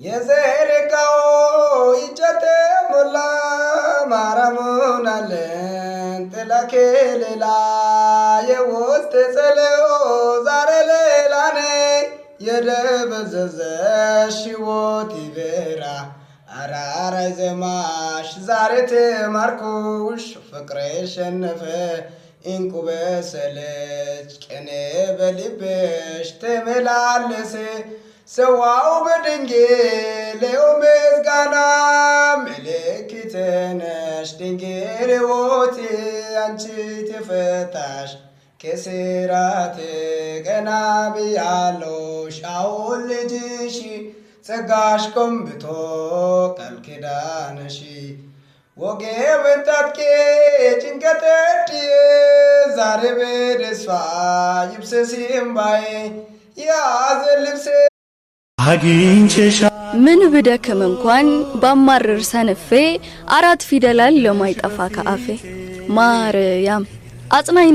የዘረጋው ይጨተ ሞላ ማራሙናለን ተላከለላ የውስጥ ጸለው ዛሬ ሌላኔ የደበዘዘሽ ሕይወት ይበራ አራራይ ዘማሽ ዛሬ ተማርኩሽ ፍቅሬ ሸነፈ እንቁ በሰለች ቀኔ በልብሽ ተመላለሰ ሰዋው በድንግል ምስጋና ምልክት ነሽ ድንግል ሕይወቴ አንቺ ተፈታሽ ከስራት ገና ብያለሁ ሻውል ልጅሽ ጸጋሽ ቆምብቶ ቃል ኪዳንሽ ወገቤን ታጥቄ ጭንቀት ዛሬ በደስታ ይብሰስ እምባዬ ያዘን ልብሴ ምን ብደክም እንኳን ባማርር ሰንፌ አራት ፊደላል ለማይጠፋ ከአፌ ማርያም አጽናኝ